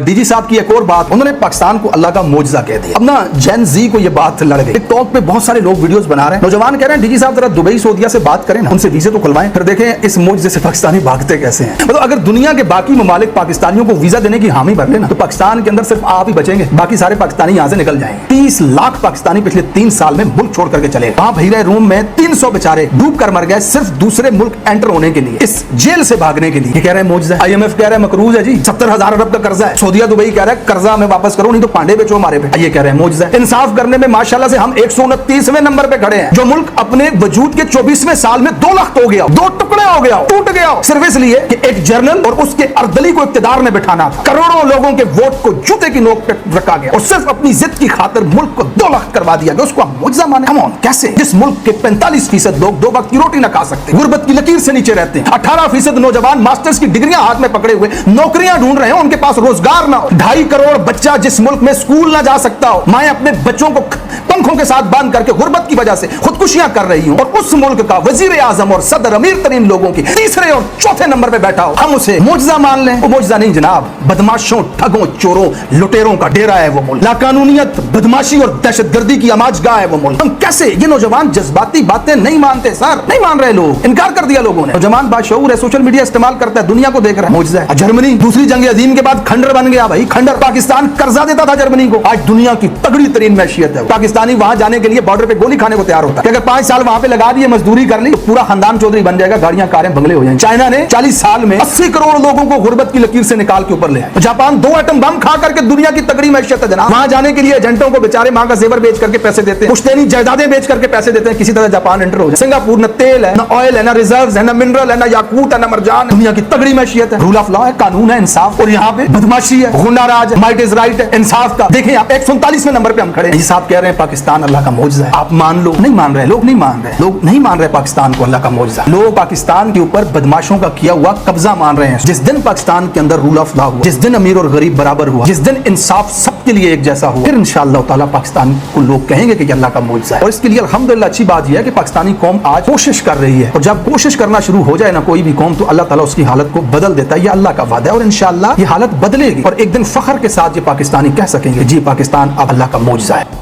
DG साहब की एक और बात, उन्होंने पाकिस्तान को अल्लाह का मौजज़ा कह दिया। अब ना जेन जी को ये बात लड़ गई। टिकटॉक पे बहुत सारे लोग वीडियोस बना रहे हैं, नौजवान कह रहे हैं डीजी साहब जरा दुबई सऊदीया से बात करें ना, उनसे वीजे तो खुलवाएं, फिर देखें इस मौजज़े से पाकिस्तानी भागते कैसे हैं। मतलब अगर दुनिया के बाकी ममालिक पाकिस्तानियों को वीजा देने की हामी भर लेना, तो पाकिस्तान के अंदर सिर्फ आप ही बचेंगे, बाकी सारे पाकिस्तानी यहाँ से निकल जाएंगे। 30 लाख पाकिस्तानी पिछले 3 साल में मुल्क छोड़ करके चले। वहां भीड़े रूम में 300 बेचारे डूब कर मर गए सिर्फ दूसरे मुल्क एंटर होने के लिए, इस जेल से भागने के लिए। ये कह रहे हैं मौजज़ा, IMF कह रहे हैं मकरूज है जी, 70,000 अरब का कर्जा है। सऊदीया दुबई कह रहा है कर्जा में वापस करो, नहीं तो पांडे बेचो हमारे पे। ये कह रहे हैं मौजज़ा। इंसाफ करने में माशाल्लाह से हम 129वें नंबर पे खड़े हैं। जो मुल्क अपने वजूद के 24वें साल में 2 लाख हो गया, 2 टुकड़े हो गया, टूट गया, सिर्फ इसलिए कि एक जर्नल और उसके अर्दली को इक्तिदार में बिठाना था। करोड़ों लोगों के वोट को जूते की नोक पे रखा गया और सिर्फ अपनी जिद की खातिर मुल्क को 2 लाख करवा दिया गया। उसको हम मौजज़ा माने? कम ऑन, कैसे? जिस मुल्क के 45% लोग 2 वक्त की रोटी न खा सकते, गुर्बत की लकीर से नीचे रहते हैं, 18% नौजवान मास्टर्स की डिग्रियां हाथ में पकड़े हुए नौकरियां ढूंढ रहे हैं, उनके पास रोजगार ना हो, 2.5 करोड़ बच्चा जिस मुल्क में स्कूल ना जा सकता हो, माएं अपने बच्चों को पंखों के साथ बांध करके गुर्बत की वजह से खुदकुशियां कर रही हूं, और उस मुल्क का वजीर आजम और सदर अमीर तरीन लोगों की 3रे और 4थे नंबर पे बैठा हो, हम उसे मौजज़ा मान लें? वो मौजज़ा नहीं जनाब, बदमाशों, ठगों, चोरों, लुटेरों का डेरा है वो मुल्क। लाकानूनियत, बदमाशी और दहशतगर्दी की आमाजगाह है वो मुल्क। हम कैसे? ये नौजवान जज्बाती बातें नहीं मानते सर, नहीं मान रहे लोग, इनकार कर दिया लोगों ने। नौजवान बाशऊर है, सोशल मीडिया इस्तेमाल करता है, दुनिया को देख रहा है, मौजज़ा है। जर्मनी दूसरी जंग अजीम के बाद खंडर बन गया भाई, खंडर। पाकिस्तान कर्जा देता था जर्मनी को, आज दुनिया की तगड़ी तरीन मैशियत है। पाकिस्तानी वहां जाने के लिए बॉर्डर पे गोली खाने को तैयार होता है। अगर 5 साल वहां पे लगा दिए, मजदूरी कर ली, तो पूरा खानदान चौधरी बन जाएगा, गाड़ियां कारें बंगले हो जाएंगे। चाइना ने 40 साल में 80 करोड़ लोगों को गुर्बत की लकीर से निकाल के ऊपर ले आए। जापान 2 एटम बम खा करके दुनिया की तगड़ी मैशियत है जनाब। वहां जाने के लिए एजेंटों को बेचारे मां का जेवर बेच करके पैसे देते हैं, पुश्तैनी जायदादें बेच करके पैसे देते हैं, किसी तरह जापान एंटर हो जाए। सिंगापुर न तेल है, न ऑयल है, न रिजर्व है, न मिनरल है, न याकूत है, न मरजान। दुनिया की तगड़ी मैशियत है, रूल ऑफ लॉ है, कानून है, इंसाफ। और यहाँ पे बदमाशी है, गुंडा राज, माइट इज राइट है, इंसाफ का। देखें आप 147वें नंबर पे हम खड़े हैं। ये साहब कह रहे हैं पाकिस्तान अल्लाह का मौजज़ा है। आप मान लो, नहीं मान रहे लोग, नहीं मान रहे लोग, नहीं मान रहे पाकिस्तान को अल्लाह का मौजज़ा। लोग पाकिस्तान के ऊपर बदमाशों का किया हुआ कब्जा मान रहे हैं। जिस दिन पाकिस्तान के अंदर रूल ऑफ लॉ हुआ, जिस दिन अमीर और गरीब बराबर हुआ, जिस दिन इंसाफ सबके लिए एक जैसा हुआ, फिर इंशाअल्लाह ताला पाकिस्तान को लोग कहेंगे कि अल्लाह का मौजज़ा है। और इसके लिए अल्हम्दुलिल्लाह अच्छी बात यह है कि पाकिस्तानी कौम आज कोशिश कर रही है, और जब कोशिश करना शुरू हो जाए ना कोई भी कौम, तो अल्लाह ताला उसकी हालत को बदल देता है। ये अल्लाह का वादा है और इंशाअल्लाह ये हालत बदलेगी, और एक दिन फख्र के साथ ये पाकिस्तानी कह सकेंगे जी पाकिस्तान अब अल्लाह का मौजज़ा है।